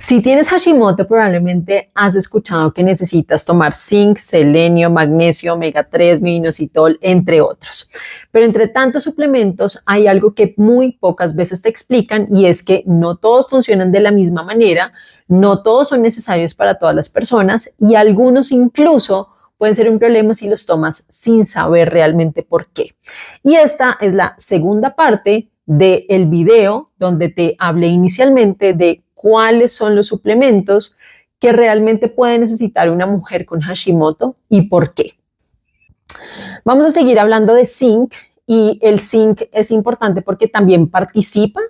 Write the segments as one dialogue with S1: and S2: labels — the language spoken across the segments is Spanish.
S1: Si tienes Hashimoto, probablemente has escuchado que necesitas tomar zinc, selenio, magnesio, omega 3, minoxidil, entre otros. Pero entre tantos suplementos hay algo que muy pocas veces te explican y es que no todos funcionan de la misma manera, no todos son necesarios para todas las personas y algunos incluso pueden ser un problema si los tomas sin saber realmente por qué. Y esta es la segunda parte del video donde te hablé inicialmente de cuáles son los suplementos que realmente puede necesitar una mujer con Hashimoto y por qué. Vamos a seguir hablando de zinc y el zinc es importante porque también participa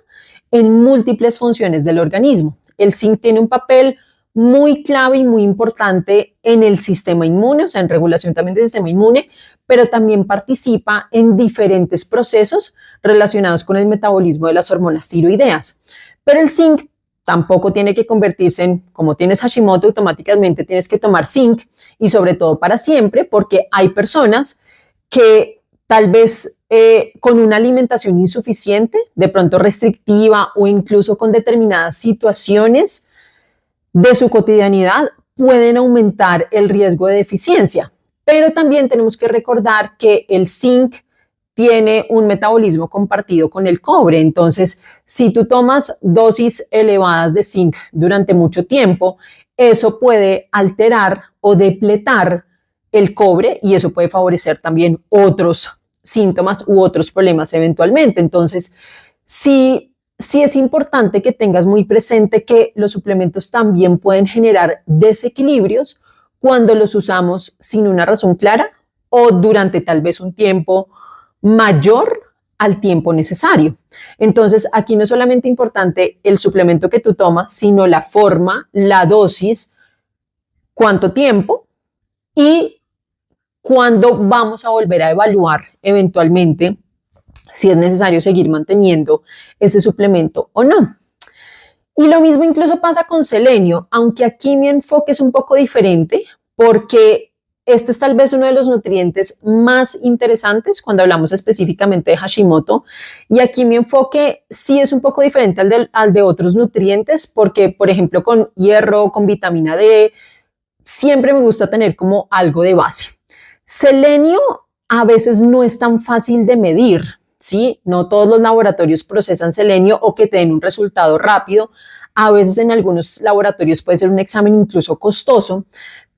S1: en múltiples funciones del organismo. El zinc tiene un papel muy clave y muy importante en el sistema inmune, o sea, en regulación también del sistema inmune, pero también participa en diferentes procesos relacionados con el metabolismo de las hormonas tiroideas. Pero el zinc tampoco tiene que convertirse en, como tienes Hashimoto, automáticamente tienes que tomar zinc y sobre todo para siempre, porque hay personas que tal vez con una alimentación insuficiente, de pronto restrictiva o incluso con determinadas situaciones de su cotidianidad, pueden aumentar el riesgo de deficiencia. Pero también tenemos que recordar que el zinc tiene un metabolismo compartido con el cobre. Entonces, si tú tomas dosis elevadas de zinc durante mucho tiempo, eso puede alterar o depletar el cobre y eso puede favorecer también otros síntomas u otros problemas eventualmente. Entonces, sí es importante que tengas muy presente que los suplementos también pueden generar desequilibrios cuando los usamos sin una razón clara o durante tal vez un tiempo mayor al tiempo necesario. Entonces, aquí no es solamente importante el suplemento que tú tomas, sino la forma, la dosis, cuánto tiempo y cuándo vamos a volver a evaluar eventualmente si es necesario seguir manteniendo ese suplemento o no. Y lo mismo incluso pasa con selenio, aunque aquí mi enfoque es un poco diferente porque este es tal vez uno de los nutrientes más interesantes cuando hablamos específicamente de Hashimoto y aquí mi enfoque sí es un poco diferente al de otros nutrientes porque, por ejemplo, con hierro, con vitamina D, siempre me gusta tener como algo de base. Selenio a veces no es tan fácil de medir, ¿sí? No todos los laboratorios procesan selenio o que te den un resultado rápido. A veces en algunos laboratorios puede ser un examen incluso costoso,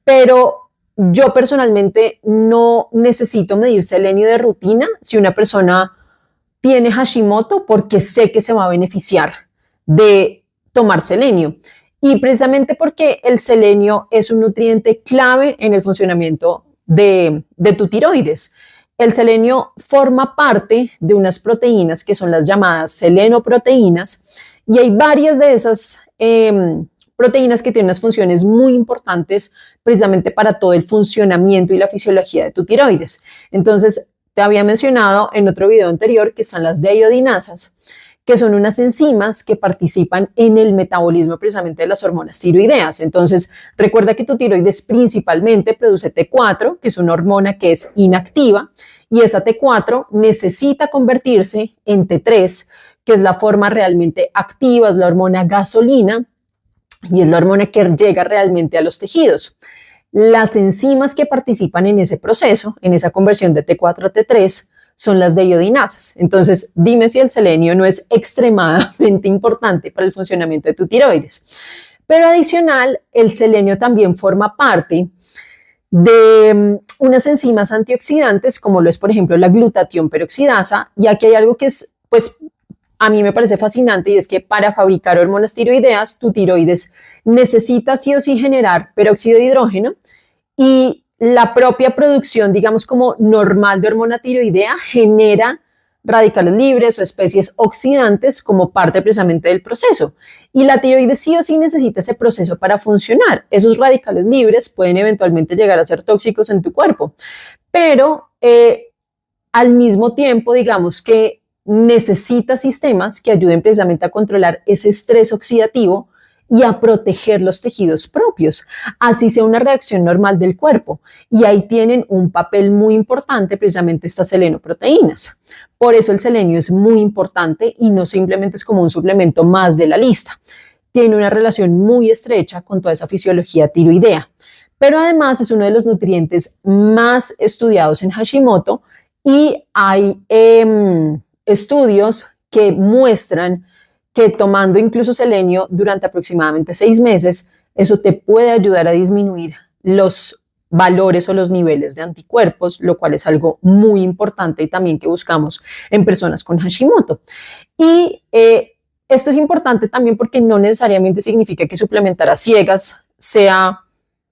S1: pero yo personalmente no necesito medir selenio de rutina si una persona tiene Hashimoto porque sé que se va a beneficiar de tomar selenio. Y precisamente porque el selenio es un nutriente clave en el funcionamiento de tu tiroides. El selenio forma parte de unas proteínas que son las llamadas selenoproteínas y hay varias de esas proteínas que tienen unas funciones muy importantes precisamente para todo el funcionamiento y la fisiología de tu tiroides. Entonces, te había mencionado en otro video anterior que están las deiodinasas, que son unas enzimas que participan en el metabolismo precisamente de las hormonas tiroideas. Entonces, recuerda que tu tiroides principalmente produce T4, que es una hormona que es inactiva, y esa T4 necesita convertirse en T3, que es la forma realmente activa, es la hormona gasolina, y es la hormona que llega realmente a los tejidos. Las enzimas que participan en ese proceso, en esa conversión de T4 a T3, son las deiodinasas. Entonces, dime si el selenio no es extremadamente importante para el funcionamiento de tu tiroides. Pero adicional, el selenio también forma parte de unas enzimas antioxidantes, como lo es, por ejemplo, la glutatión peroxidasa. Y aquí hay algo que es, pues, a mí me parece fascinante y es que para fabricar hormonas tiroideas, tu tiroides necesita sí o sí generar peróxido de hidrógeno y la propia producción, digamos como normal de hormona tiroidea, genera radicales libres o especies oxidantes como parte precisamente del proceso. Y la tiroides sí o sí necesita ese proceso para funcionar. Esos radicales libres pueden eventualmente llegar a ser tóxicos en tu cuerpo, pero al mismo tiempo, digamos que necesita sistemas que ayuden precisamente a controlar ese estrés oxidativo y a proteger los tejidos propios, así sea una reacción normal del cuerpo. Y ahí tienen un papel muy importante precisamente estas selenoproteínas. Por eso el selenio es muy importante y no simplemente es como un suplemento más de la lista. tiene una relación muy estrecha con toda esa fisiología tiroidea. Pero además es uno de los nutrientes más estudiados en Hashimoto y hay estudios que muestran que tomando incluso selenio durante aproximadamente 6 meses, eso te puede ayudar a disminuir los valores o los niveles de anticuerpos, lo cual es algo muy importante y también que buscamos en personas con Hashimoto. Y esto es importante también porque no necesariamente significa que suplementar a ciegas sea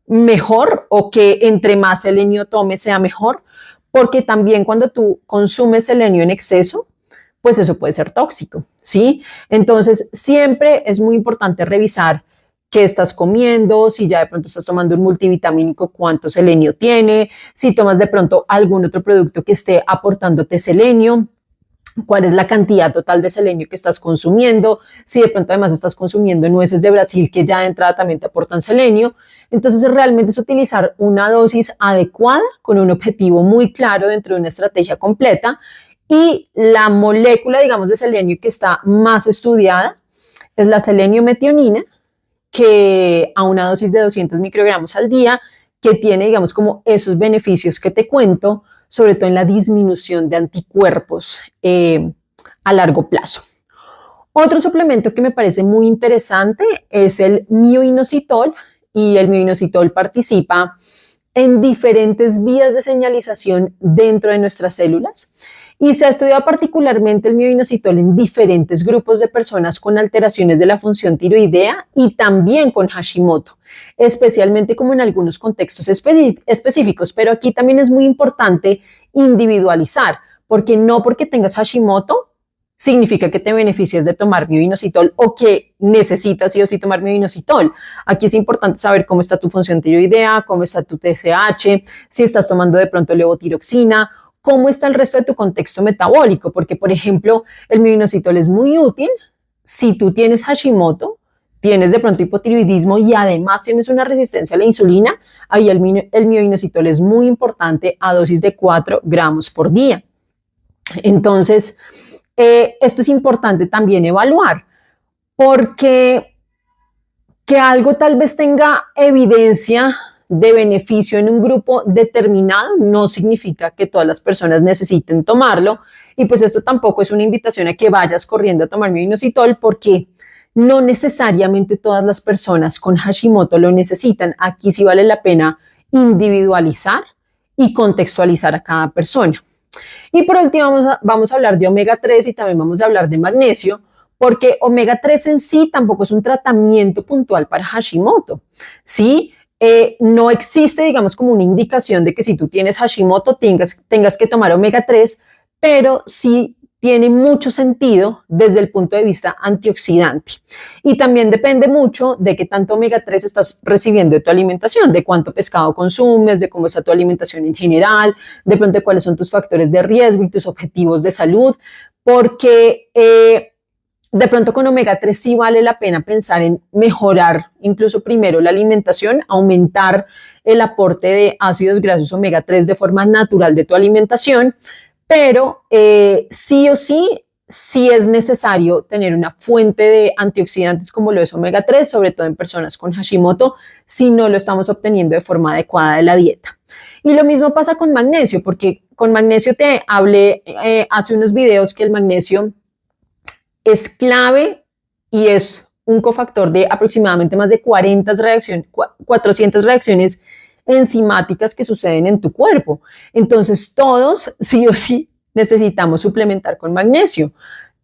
S1: mejor o que entre más selenio tomes sea mejor, porque también cuando tú consumes selenio en exceso, pues eso puede ser tóxico, ¿sí? Entonces, siempre es muy importante revisar qué estás comiendo, si ya de pronto estás tomando un multivitamínico, cuánto selenio tiene, si tomas de pronto algún otro producto que esté aportándote selenio, cuál es la cantidad total de selenio que estás consumiendo, si de pronto además estás consumiendo nueces de Brasil que ya de entrada también te aportan selenio. Entonces realmente es utilizar una dosis adecuada con un objetivo muy claro dentro de una estrategia completa. Y la molécula, digamos, de selenio que está más estudiada es la selenio-metionina, que a una dosis de 200 microgramos al día, que tiene, digamos, como esos beneficios que te cuento, sobre todo en la disminución de anticuerpos a largo plazo. Otro suplemento que me parece muy interesante es el mioinositol, y el mioinositol participa en diferentes vías de señalización dentro de nuestras células. Y se ha estudiado particularmente el mioinositol en diferentes grupos de personas con alteraciones de la función tiroidea y también con Hashimoto, especialmente como en algunos contextos específicos. Pero aquí también es muy importante individualizar, porque no porque tengas Hashimoto significa que te beneficias de tomar mioinositol o que necesitas sí o sí tomar mioinositol. Aquí es importante saber cómo está tu función tiroidea, cómo está tu TSH, si estás tomando de pronto levotiroxina, cómo está el resto de tu contexto metabólico, porque por ejemplo el mioinositol es muy útil si tú tienes Hashimoto, tienes de pronto hipotiroidismo y además tienes una resistencia a la insulina. Ahí el mioinositol es muy importante a dosis de 4 gramos por día. Entonces, esto es importante también evaluar, porque que algo tal vez tenga evidencia de beneficio en un grupo determinado no significa que todas las personas necesiten tomarlo, y pues esto tampoco es una invitación a que vayas corriendo a tomar mioinositol, porque no necesariamente todas las personas con Hashimoto lo necesitan. Aquí sí vale la pena individualizar y contextualizar a cada persona. Y por último vamos a hablar de omega 3 y también vamos a hablar de magnesio, porque omega 3 en sí tampoco es un tratamiento puntual para Hashimoto, ¿sí? No existe, digamos, como una indicación de que si tú tienes Hashimoto tengas que tomar omega 3, pero sí tiene mucho sentido desde el punto de vista antioxidante. Y también depende mucho de qué tanto omega 3 estás recibiendo de tu alimentación, de cuánto pescado consumes, de cómo está tu alimentación en general, de pronto de cuáles son tus factores de riesgo y tus objetivos de salud, porque de pronto con omega 3 sí vale la pena pensar en mejorar incluso primero la alimentación, aumentar el aporte de ácidos grasos omega 3 de forma natural de tu alimentación, pero sí o sí es necesario tener una fuente de antioxidantes como lo es omega 3, sobre todo en personas con Hashimoto, si no lo estamos obteniendo de forma adecuada de la dieta. Y lo mismo pasa con magnesio, porque con magnesio te hablé hace unos videos que el magnesio es clave y es un cofactor de aproximadamente más de 400 reacciones enzimáticas que suceden en tu cuerpo. Entonces, todos sí o sí necesitamos suplementar con magnesio.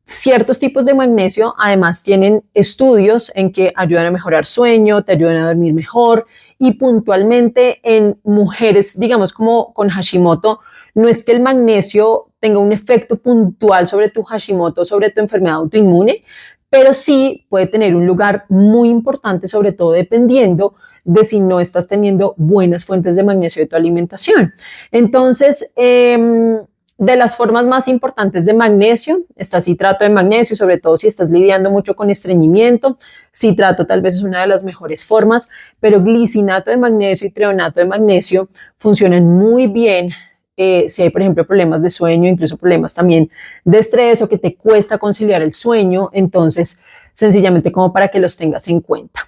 S1: Ciertos tipos de magnesio además tienen estudios en que ayudan a mejorar sueño, te ayudan a dormir mejor, y puntualmente en mujeres, digamos como con Hashimoto, no es que el magnesio tenga un efecto puntual sobre tu Hashimoto, sobre tu enfermedad autoinmune, pero sí puede tener un lugar muy importante, sobre todo dependiendo de si no estás teniendo buenas fuentes de magnesio de tu alimentación. Entonces, de las formas más importantes de magnesio está citrato de magnesio, sobre todo si estás lidiando mucho con estreñimiento. Citrato tal vez es una de las mejores formas, pero glicinato de magnesio y treonato de magnesio funcionan muy bien si hay, por ejemplo, problemas de sueño, incluso problemas también de estrés o que te cuesta conciliar el sueño. Entonces, sencillamente como para que los tengas en cuenta.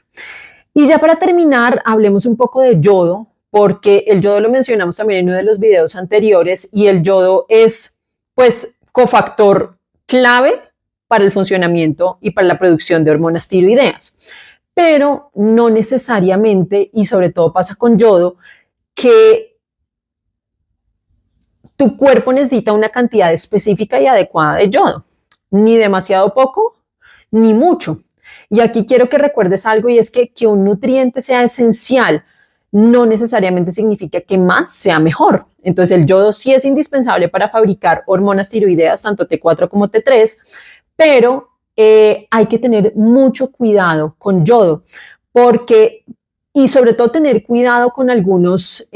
S1: Y ya para terminar, hablemos un poco de yodo, porque el yodo lo mencionamos también en uno de los videos anteriores y el yodo es pues cofactor clave para el funcionamiento y para la producción de hormonas tiroideas. Pero no necesariamente, y sobre todo pasa con yodo, que tu cuerpo necesita una cantidad específica y adecuada de yodo, ni demasiado poco, ni mucho. Y aquí quiero que recuerdes algo y es que un nutriente sea esencial no necesariamente significa que más sea mejor. Entonces el yodo sí es indispensable para fabricar hormonas tiroideas, tanto T4 como T3, pero hay que tener mucho cuidado con yodo, porque y sobre todo tener cuidado con algunos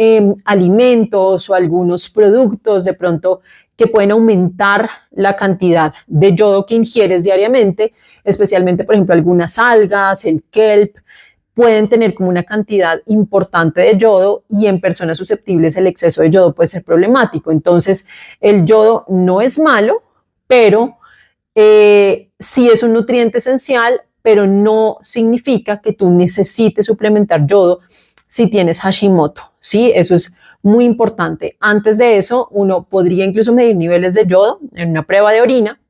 S1: alimentos o algunos productos de pronto que pueden aumentar la cantidad de yodo que ingieres diariamente, especialmente, por ejemplo, algunas algas, el kelp, pueden tener como una cantidad importante de yodo y en personas susceptibles el exceso de yodo puede ser problemático. Entonces, el yodo no es malo, pero sí es un nutriente esencial, pero no significa que tú necesites suplementar yodo si tienes Hashimoto, ¿sí? Eso es muy importante. Antes de eso, uno podría incluso medir niveles de yodo en una prueba de orina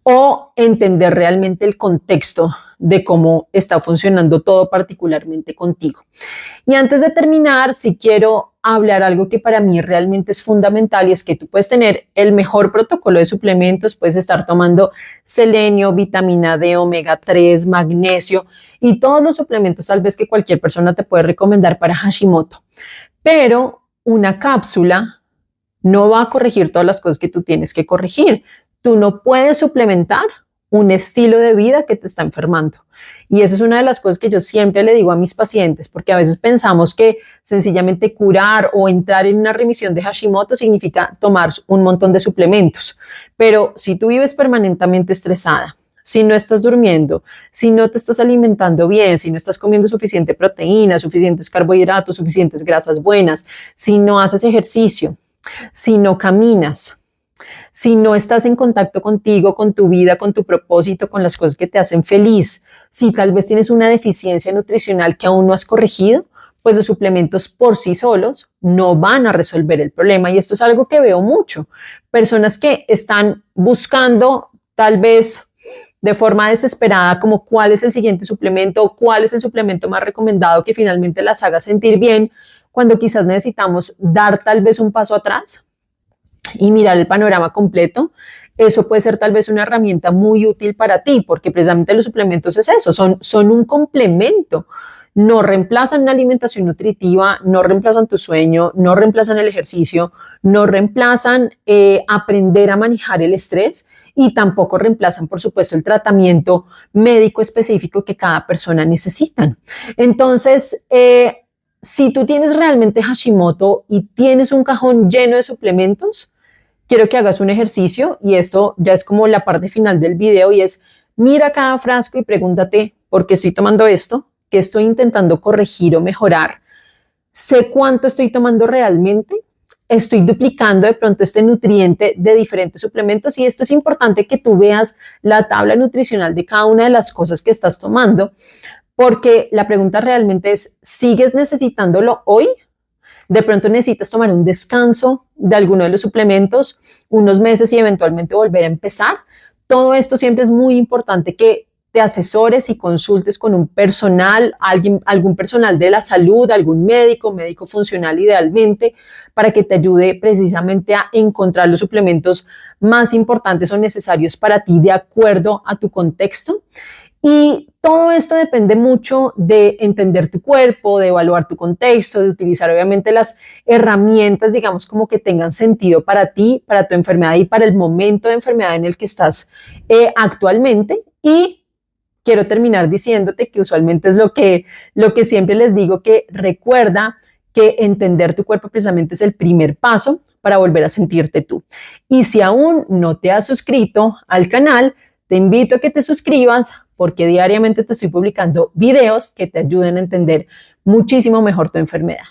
S1: o entender realmente el contexto de cómo está funcionando todo particularmente contigo. Y antes de terminar, si quiero hablar algo que para mí realmente es fundamental y es que tú puedes tener el mejor protocolo de suplementos, puedes estar tomando selenio, vitamina D, omega 3, magnesio y todos los suplementos tal vez que cualquier persona te puede recomendar para Hashimoto, pero una cápsula no va a corregir todas las cosas que tú tienes que corregir. Tú no puedes suplementar un estilo de vida que te está enfermando. Y esa es una de las cosas que yo siempre le digo a mis pacientes, porque a veces pensamos que sencillamente curar o entrar en una remisión de Hashimoto significa tomar un montón de suplementos. Pero si tú vives permanentemente estresada, si no estás durmiendo, si no te estás alimentando bien, si no estás comiendo suficiente proteína, suficientes carbohidratos, suficientes grasas buenas, si no haces ejercicio, si no caminas, si no estás en contacto contigo, con tu vida, con tu propósito, con las cosas que te hacen feliz, si tal vez tienes una deficiencia nutricional que aún no has corregido, pues los suplementos por sí solos no van a resolver el problema. Y esto es algo que veo mucho. Personas que están buscando tal vez de forma desesperada como cuál es el siguiente suplemento o cuál es el suplemento más recomendado que finalmente las haga sentir bien, cuando quizás necesitamos dar tal vez un paso atrás y mirar el panorama completo. Eso puede ser tal vez una herramienta muy útil para ti, porque precisamente los suplementos es eso, son un complemento. No reemplazan una alimentación nutritiva, no reemplazan tu sueño, no reemplazan el ejercicio, no reemplazan aprender a manejar el estrés y tampoco reemplazan, por supuesto, el tratamiento médico específico que cada persona necesita. Entonces, si tú tienes realmente Hashimoto y tienes un cajón lleno de suplementos, quiero que hagas un ejercicio y esto ya es como la parte final del video y es mira cada frasco y pregúntate por qué estoy tomando esto, qué estoy intentando corregir o mejorar, sé cuánto estoy tomando realmente, estoy duplicando de pronto este nutriente de diferentes suplementos y esto es importante que tú veas la tabla nutricional de cada una de las cosas que estás tomando, porque la pregunta realmente es, ¿sigues necesitándolo hoy? De pronto necesitas tomar un descanso de alguno de los suplementos, unos meses y eventualmente volver a empezar. Todo esto siempre es muy importante que te asesores y consultes con un personal, algún personal de la salud, algún médico funcional idealmente, para que te ayude precisamente a encontrar los suplementos más importantes o necesarios para ti de acuerdo a tu contexto. Y todo esto depende mucho de entender tu cuerpo, de evaluar tu contexto, de utilizar obviamente las herramientas, digamos, como que tengan sentido para ti, para tu enfermedad y para el momento de enfermedad en el que estás actualmente. Y quiero terminar diciéndote que usualmente es lo que siempre les digo, que recuerda que entender tu cuerpo precisamente es el primer paso para volver a sentirte tú. Y si aún no te has suscrito al canal, te invito a que te suscribas porque diariamente te estoy publicando videos que te ayuden a entender muchísimo mejor tu enfermedad.